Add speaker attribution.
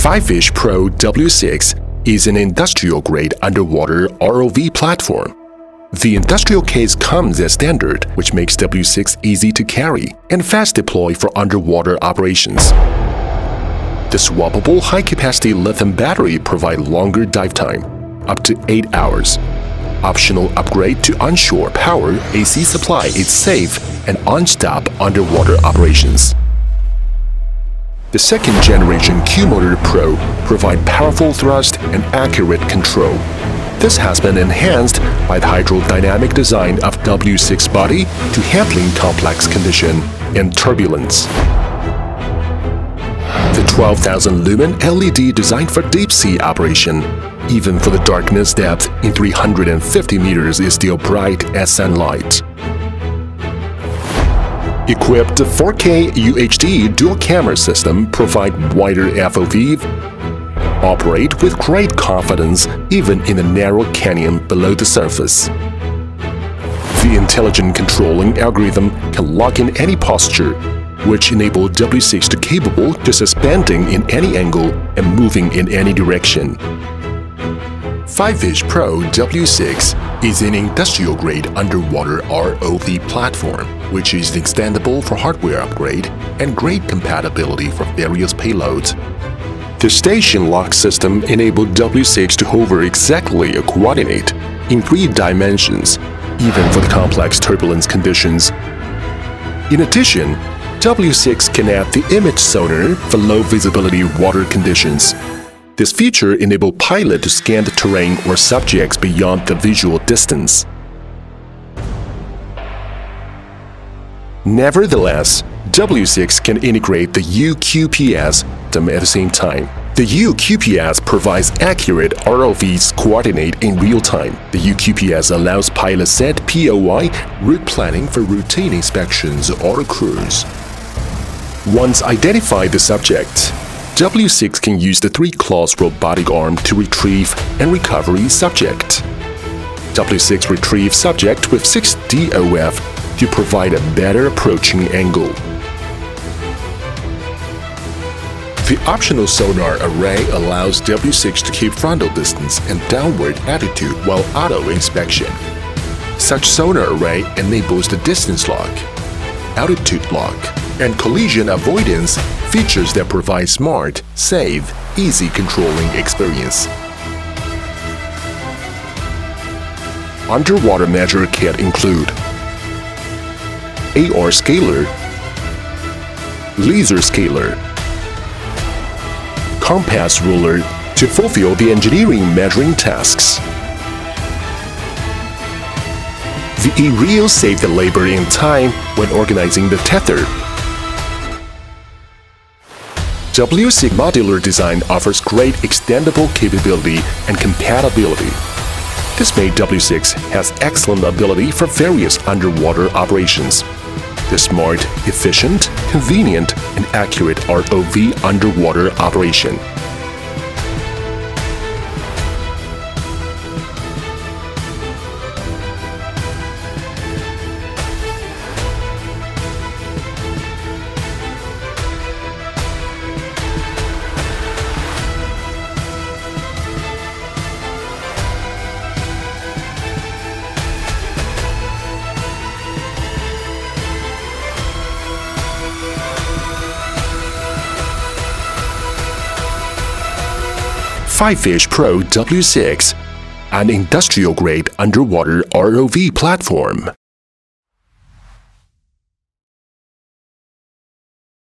Speaker 1: FIFISH PRO W6 is an industrial-grade underwater ROV platform. The industrial case comes as standard, which makes W6 easy to carry and fast deploy for underwater operations. The swappable high-capacity lithium battery provides longer dive time, up to 8 hours. Optional upgrade to onshore power AC supply is safe and on-stop underwater operations. The second-generation Q-Motor Pro provides powerful thrust and accurate control. This has been enhanced by the hydrodynamic design of W6 body to handling complex condition and turbulence. The 12,000 lumen LED designed for deep-sea operation, even for the darkness depth in 350 meters, is still bright as sunlight. Equipped 4K UHD dual camera system provide wider FOV, operate with great confidence even in a narrow canyon below the surface. The intelligent controlling algorithm can lock in any posture, which enable W6 to capable to suspending in any angle and moving in any direction. FIFISH PRO W6 is an industrial-grade underwater ROV platform, which is extendable for hardware upgrade and great compatibility for various payloads. The station lock system enabled W6 to hover exactly a coordinate in 3 dimensions, even for the complex turbulence conditions. In addition, W6 can add the image sonar for low visibility water conditions. This feature enables pilot to scan the terrain or subjects beyond the visual distance. Nevertheless, W6 can integrate the UQPS system at the same time. The UQPS provides accurate ROV's coordinate in real time. The UQPS allows pilots set POI route planning for routine inspections or cruise. Once identified the subject, W6 can use the 3-claws robotic arm to retrieve and recover subject. W6 retrieves subject with 6 DOF to provide a better approaching angle. The optional sonar array allows W6 to keep frontal distance and downward attitude while auto inspection. Such sonar array enables the distance lock, altitude lock, and collision avoidance features that provide smart, safe, easy controlling experience. Underwater measure kit include AR scaler, laser scaler, compass ruler to fulfill the engineering measuring tasks. The e-reel saves the labor and time when organizing the tether. W6 modular design offers great extendable capability and compatibility. This made W6 has excellent ability for various underwater operations. The smart, efficient, convenient, and accurate ROV underwater operation. FIFISH PRO W6, an industrial-grade underwater ROV platform.